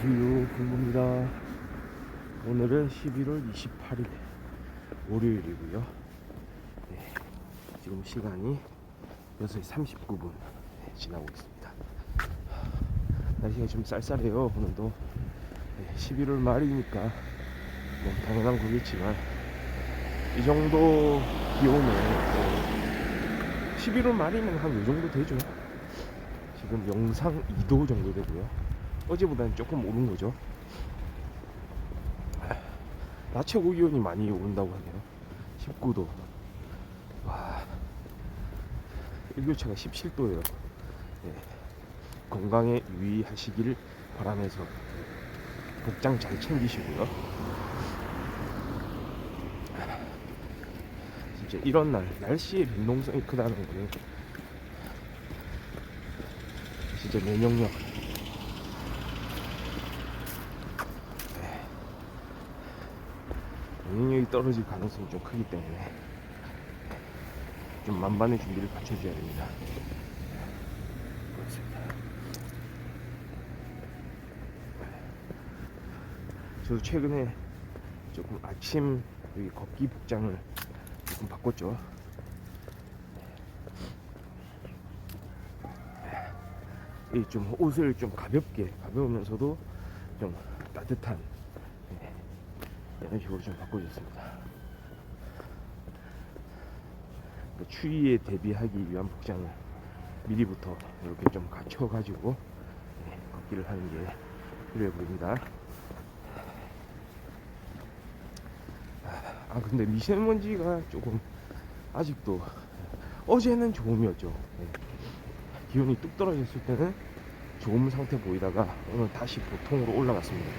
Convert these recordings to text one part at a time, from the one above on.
안녕하세요, 금구입니다. 오늘은 11월 28일 월요일이고요. 네, 지금 시간이 6시 39분 지나고 있습니다. 날씨가 좀 쌀쌀해요. 오늘도 11월 말이니까 뭐 당연한 거겠지만 이 정도 기온에 11월 말이면 한 이 정도 되죠. 지금 영상 2도 정도 되고요. 어제보다는 조금 오른 거죠. 낮 최고 기온이 많이 오른다고 하네요. 19도. 와, 일교차가 17도예요. 네. 건강에 유의하시길 바라면서 복장 잘 챙기시고요. 진짜 이런 날 날씨의 변동성이 크다는 거는 진짜 면역력, 면역력이 떨어질 가능성이 좀 크기 때문에 좀 만반의 준비를 갖춰줘야 됩니다. 그렇습니다. 저도 최근에 조금 아침 여기 걷기 복장을 조금 바꿨죠. 이 좀 옷을 좀 가벼우면서도 좀 따뜻한 이런 식으로 좀 바꿔줬습니다. 추위에 대비하기 위한 복장을 미리부터 이렇게 좀 갖춰가지고 걷기를 하는 게 필요해 보입니다. 근데 미세먼지가 조금 아직도 어제는 좋음이었죠. 기온이 뚝 떨어졌을 때는 좋은 상태 보이다가 오늘 다시 보통으로 올라갔습니다.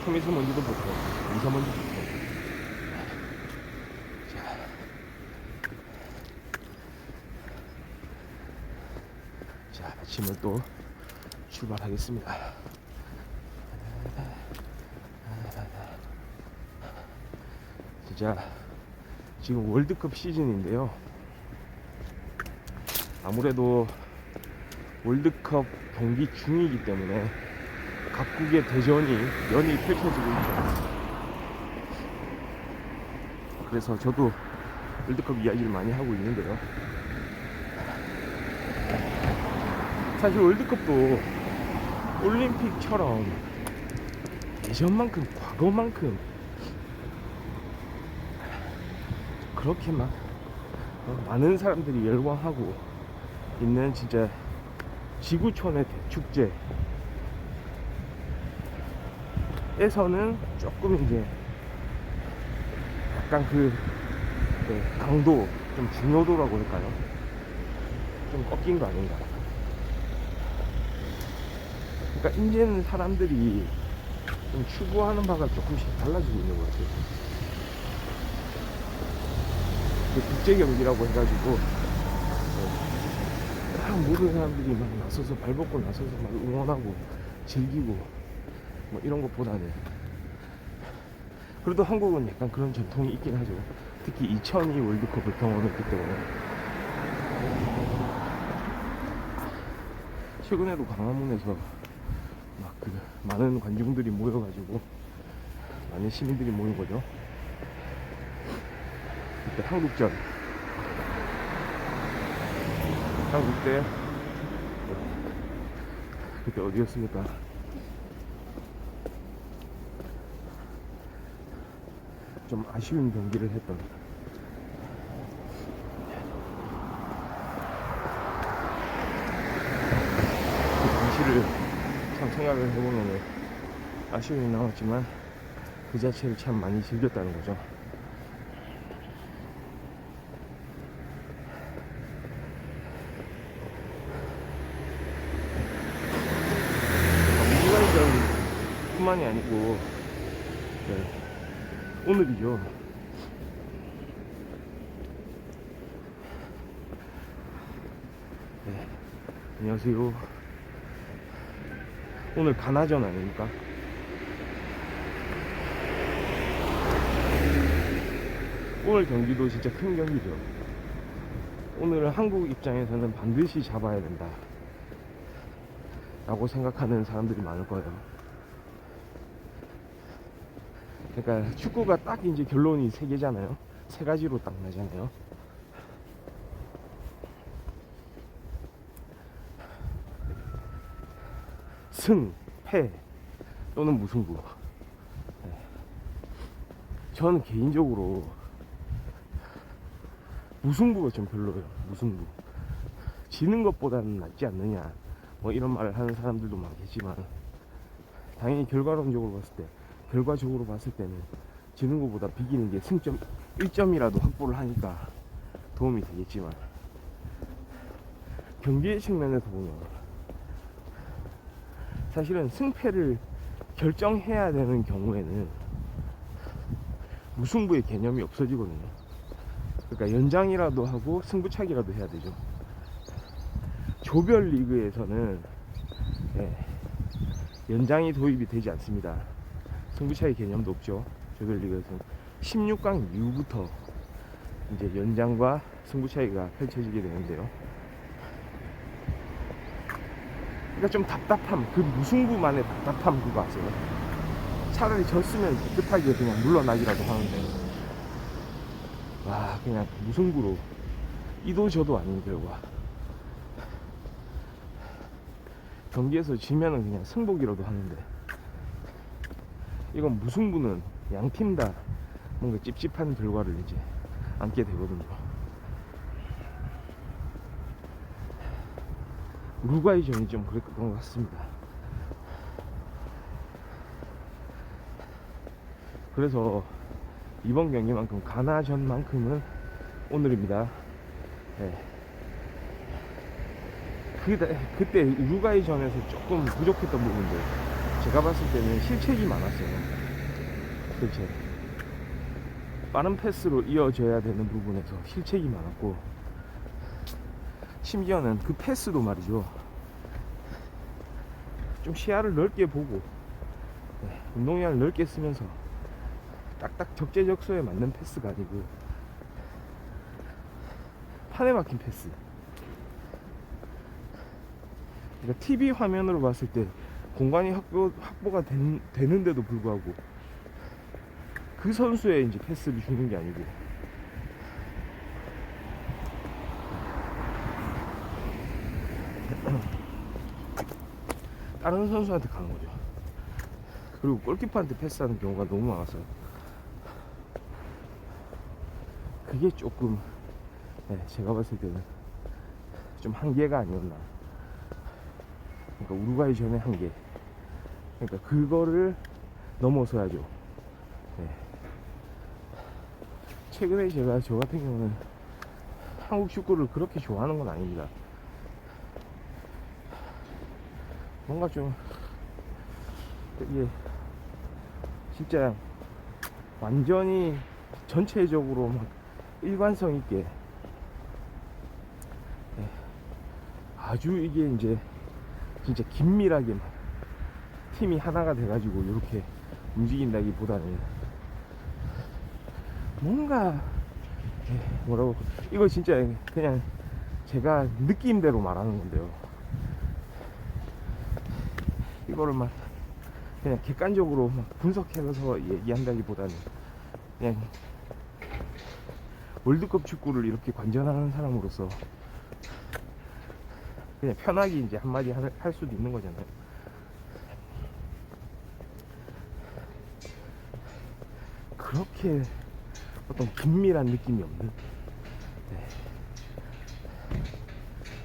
초미세먼지도 보통, 미세먼지도 보통. 자, 아침을 또 출발하겠습니다. 진짜 지금 월드컵 시즌인데요. 아무래도 월드컵 경기 중이기 때문에 각국의 대전이 연이 펼쳐지고 있죠. 그래서 저도 월드컵 이야기를 많이 하고 있는데요. 사실 월드컵도 올림픽처럼 예전만큼, 과거만큼 그렇게 막 많은 사람들이 열광하고 있는 진짜 지구촌의 대축제에서는 조금 이제 약간 강도, 좀 중요도라고 할까요? 좀 꺾인 거 아닌가. 그러니까 이제는 사람들이 좀 추구하는 바가 조금씩 달라지고 있는 것 같아요. 국제 경기라고 해가지고 모든 사람들이 막 나서서 발벗고 나서서 막 응원하고 즐기고 뭐 이런 것보다는 그래도 한국은 약간 그런 전통이 있긴 하죠. 특히 2002 월드컵을 경험했기 때문에. 최근에도 광화문에서 막 많은 관중들이 모여가지고 많은 시민들이 모인 거죠. 그때 한국전, 한국 때 그때 어디였습니까? 좀 아쉬운 경기를 했던 그 당시를 참 생각을 해보면 아쉬움이 남았지만 그 자체를 참 많이 즐겼다는 거죠. 우리나라전 뿐만이 아니고 오늘이죠. 안녕하세요. 오늘 가나전 아닙니까? 오늘 경기도 진짜 큰 경기죠. 오늘은 한국 입장에서는 반드시 잡아야 된다 라고 생각하는 사람들이 많을 거예요. 그러니까 축구가 딱 이제 결론이 세 개잖아요. 세 가지로 딱 나잖아요. 승, 패 또는 무승부. 네. 저는 개인적으로 무승부가 좀 별로예요. 무승부. 지는 것보다는 낫지 않느냐 뭐 이런 말을 하는 사람들도 많겠지만, 당연히 결과적으로 봤을 때는 지는 것보다 비기는 게 승점 1점이라도 확보를 하니까 도움이 되겠지만, 경기의 측면에서 보면 사실은 승패를 결정해야 되는 경우에는 무승부의 개념이 없어지거든요. 그러니까 연장이라도 하고 승부차기라도 해야 되죠. 조별리그에서는 연장이 도입이 되지 않습니다. 승부차기 개념도 없죠. 조별리그에서는 16강 이후부터 이제 연장과 승부차기가 펼쳐지게 되는데요. 그러니까 좀 답답함, 그 무승부만의 답답함 그거 아세요? 차라리 졌으면 깨끗하게 그냥 물러나기라도 하는데, 와, 그냥 무승부로 이도 저도 아닌 결과, 경기에서 지면은 그냥 승복이라도 하는데, 이건 무승부는 양팀 다 뭔가 찝찝한 결과를 이제 안게 되거든요. 우루과이전이 좀 그랬던 것 같습니다. 그래서 이번 경기만큼, 가나전만큼은 오늘입니다. 네. 그때 우루과이전에서 조금 부족했던 부분들, 제가 봤을 때는 실책이 많았어요. 그렇죠. 빠른 패스로 이어져야 되는 부분에서 실책이 많았고, 심지어는 그 패스도 말이죠, 좀 시야를 넓게 보고 운동량을 넓게 쓰면서 딱딱 적재적소에 맞는 패스가 아니고 판에 막힌 패스. 그러니까 TV 화면으로 봤을 때 공간이 확보가 되는데도 불구하고 그 선수의 이제 패스를 주는 게 아니고 다른 선수한테 가는 거죠. 그리고 골키퍼한테 패스하는 경우가 너무 많았어요. 그게 조금 제가 봤을 때는 좀 한계가 아니었나. 그러니까 우루과이전의 한계. 그러니까 그거를 넘어서야죠. 네. 최근에 저 같은 경우는 한국 축구를 그렇게 좋아하는 건 아닙니다. 뭔가 좀 이게 진짜 완전히 전체적으로 막 일관성 있게 아주 이게 이제 진짜 긴밀하게 막 팀이 하나가 돼가지고 이렇게 움직인다기보다는 뭔가 뭐라고, 이거 진짜 그냥 제가 느낌대로 말하는 건데요, 이거를 막 그냥 객관적으로 막 분석해서 얘기한다기보다는 그냥 월드컵 축구를 이렇게 관전하는 사람으로서 그냥 편하게 이제 한마디 할 수도 있는 거잖아요. 그렇게 어떤 긴밀한 느낌이 없는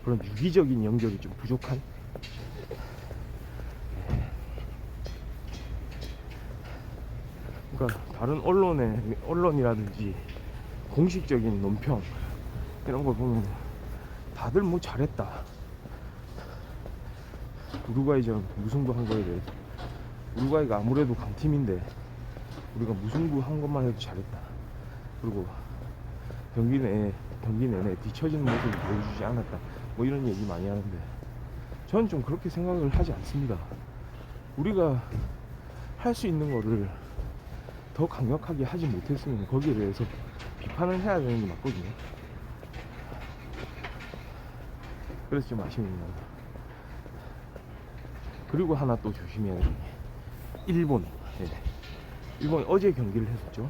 그런 유기적인 연결이 좀 부족한, 그러니까 다른 언론이라든지 공식적인 논평 이런 걸 보면 다들 뭐 잘했다, 우루과이전 무승부 한 거에 대해서, 우루과이가 아무래도 강팀인데 우리가 무승부 한 것만 해도 잘했다, 그리고 경기 내내 뒤처지는 모습을 보여주지 않았다, 뭐 이런 얘기 많이 하는데, 저는 좀 그렇게 생각을 하지 않습니다. 우리가 할 수 있는 거를 더 강력하게 하지 못했으면 거기에 대해서 비판을 해야 되는 게 맞거든요. 그래서 좀 아쉽습니다. 그리고 하나 또 조심해야 되는 게 일본. 일본이 어제 경기를 했었죠.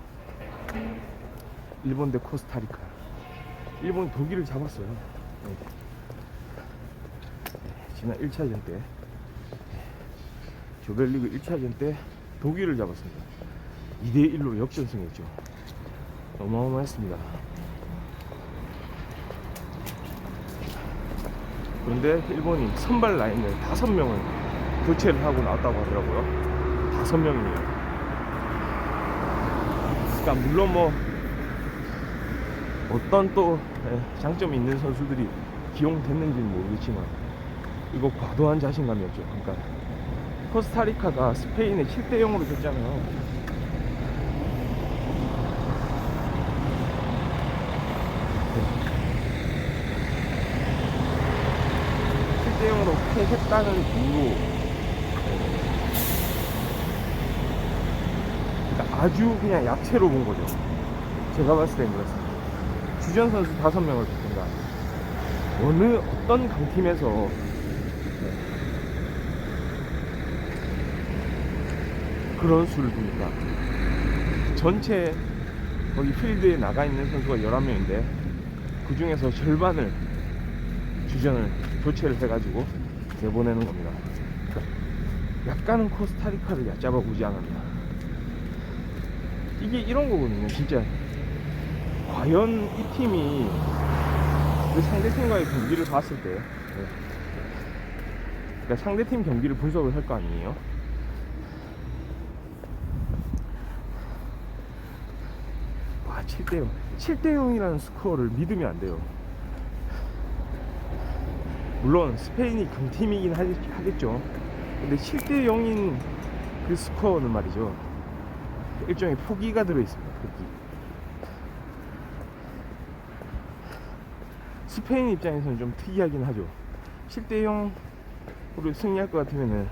일본 대 코스타리카. 일본이 독일을 잡았어요. 네. 지난 1차전 때, 조별리그 1차전 때 독일을 잡았습니다. 2대1로 역전승했죠. 어마어마했습니다. 그런데 일본이 선발 라인을 5명을 교체를 하고 나왔다고 하더라고요. 5명이에요. 그러니까 물론 뭐 어떤 또 장점이 있는 선수들이 기용됐는지는 모르겠지만 이거 과도한 자신감이었죠. 그러니까 코스타리카가 스페인에 7대0으로 졌잖아요. 로 패했다는 이유로 그러니까 아주 그냥 약체로 본 거죠. 제가 봤을 땐 그렇습니다. 주전 선수 5명을 붙든가 어느 어떤 강팀에서 그런 수를 두니까 전체 거기 필드에 나가 있는 선수가 11명인데 그 중에서 절반을 주전을 교체를 해가지고 내보내는 겁니다. 약간은 코스타리카를 얕잡아 보지 않았나. 이게 이런 거거든요. 진짜 과연 이 팀이 그 상대팀과의 경기를 봤을 때 그러니까 상대팀 경기를 분석을 할 거 아니에요. 와, 7대0 7대0이라는 스코어를 믿으면 안 돼요. 물론 스페인이 강팀이긴 하겠죠. 근데 7대0인 그 스코어는 말이죠, 일종의 포기가 들어있습니다. 포기. 스페인 입장에서는 좀 특이하긴 하죠. 7대0으로 승리할 것 같으면은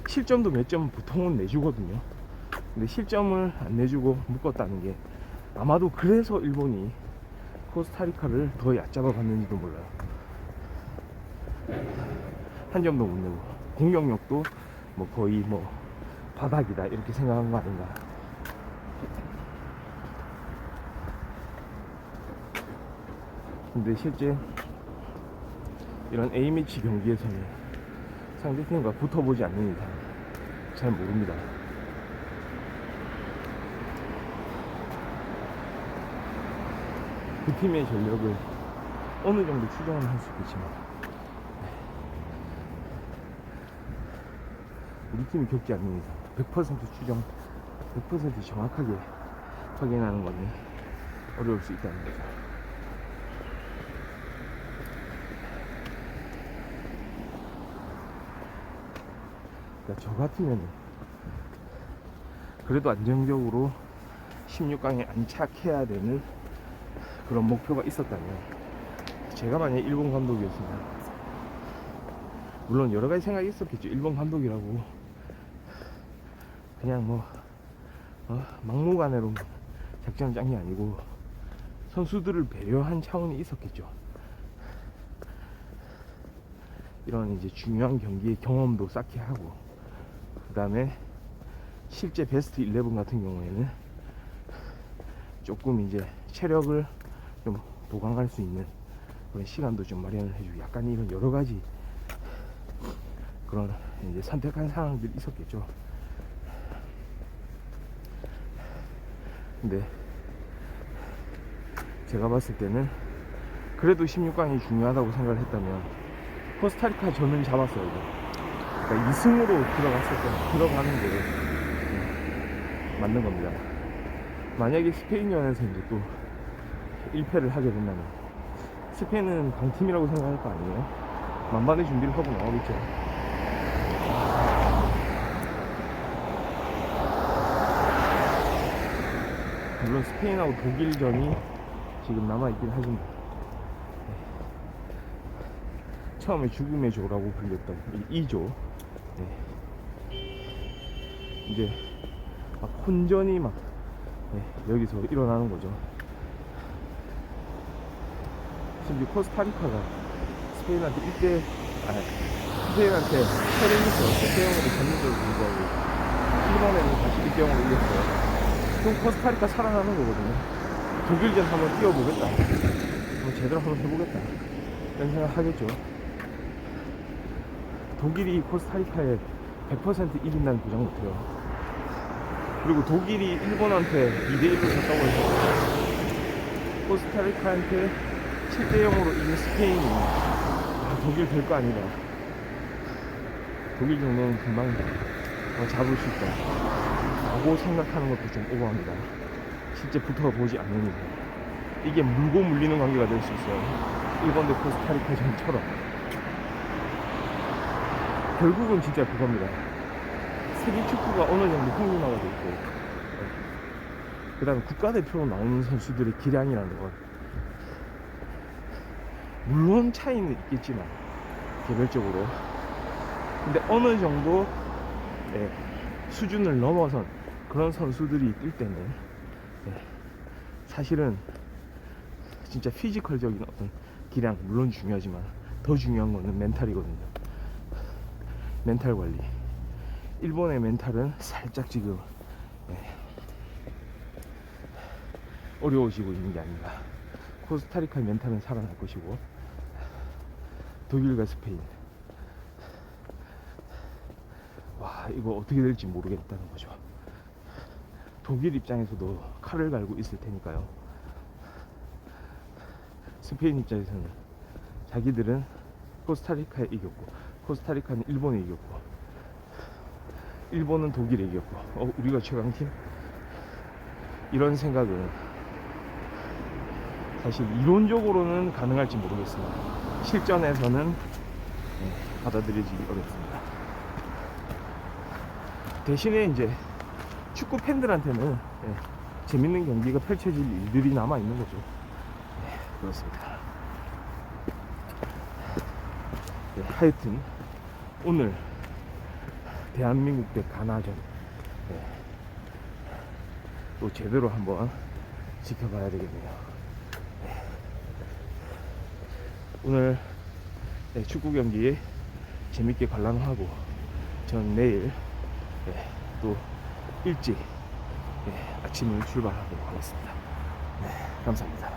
실점도 몇 점 보통은 내주거든요. 근데 실점을 안 내주고 묶었다는 게 아마도 그래서 일본이 코스타리카를 더 얕잡아 봤는지도 몰라요. 한 점도 못 내고 공격력도 뭐 거의 뭐 바닥이다 이렇게 생각한 거 아닌가. 근데 실제 이런 A매치 경기에서는 상대팀과 붙어보지 않는 이상 잘 모릅니다. 그 팀의 전력을 어느 정도 추정은 할 수 있겠지만 우리 팀이 겪지 않는 이상 100% 추정, 100% 정확하게 확인하는 것은 어려울 수 있다는 거죠. 그러니까 저 같으면 그래도 안정적으로 16강에 안착해야 되는 그런 목표가 있었다면, 제가 만약에 일본 감독이었으면 물론 여러 가지 생각이 있었겠죠. 일본 감독이라고 그냥 뭐 막무가내로 작전을 짠 게 아니고 선수들을 배려한 차원이 있었겠죠. 이런 이제 중요한 경기의 경험도 쌓게 하고, 그 다음에 실제 베스트 11 같은 경우에는 조금 이제 체력을 좀 보강할 수 있는 그런 시간도 좀 마련을 해주고, 약간 이런 여러 가지 그런 이제 선택한 상황들이 있었겠죠. 근데 제가 봤을 때는 그래도 16강이 중요하다고 생각을 했다면 코스타리카 전은 잡았어요. 그러니까 2승으로 들어가는 게 맞는 겁니다. 만약에 스페인전에서 이제 또 1패를 하게 된다면 스페인은 강팀이라고 생각할 거 아니에요? 만반의 준비를 하고 나오겠죠. 물론 스페인하고 독일전이 지금 남아있긴 하지만 처음에 죽음의 조라고 불렸던 이 조, 이제 막 혼전이 막 여기서 일어나는 거죠. 심지어 코스타리카가 스페인한테 스페인한테 8-1에서 7대0으로 졌는데도 불구하고 일본에는 다시 1대0으로 이겼어요. 그럼 코스타리카 살아나는 거거든요. 독일전 한번 뛰어보겠다, 한번 제대로 한번 해보겠다 이런 생각 하겠죠. 독일이 코스타리카에 100% 이긴다는 보장 못해요. 그리고 독일이 일본한테 2대1로 졌다고 해서 코스타리카한테 7대0으로 이긴 스페인이 독일 될 거 아니다, 독일 정도는 금방 잡을 수 있다 라고 생각하는 것도 좀 오버합니다. 실제 붙어보지 않는 이상 이게 물고 물리는 관계가 될 수 있어요. 일본 대 코스타리카전처럼. 결국은 진짜 그겁니다. 세계 축구가 어느 정도 흥미화가 돼 있고, 그 다음에 국가대표로 나오는 선수들의 기량이라는 건 물론 차이는 있겠지만 개별적으로, 근데 어느 정도 수준을 넘어선 그런 선수들이 뛸 때는 사실은 진짜 피지컬적인 어떤 기량 물론 중요하지만 더 중요한 거는 멘탈이거든요. 멘탈 관리. 일본의 멘탈은 살짝 지금 어려워지고 있는 게 아닌가. 코스타리카의 멘탈은 살아날 것이고, 독일과 스페인, 와, 이거 어떻게 될지 모르겠다는 거죠. 독일 입장에서도 칼을 갈고 있을 테니까요. 스페인 입장에서는 자기들은 코스타리카에 이겼고, 코스타리카는 일본에 이겼고, 일본은 독일에 이겼고, 우리가 최강팀? 이런 생각은 사실 이론적으로는 가능할지 모르겠으나 실전에서는 받아들여지기 어렵습니다. 대신에 이제 축구 팬들한테는 재밌는 경기가 펼쳐질 일들이 남아 있는 거죠. 그렇습니다. 하여튼 오늘 대한민국 대 가나전 또 제대로 한번 지켜봐야 되겠네요. 오늘 축구 경기 재밌게 관람하고 전 내일 또 일찍 아침을 출발하도록 하겠습니다. 감사합니다.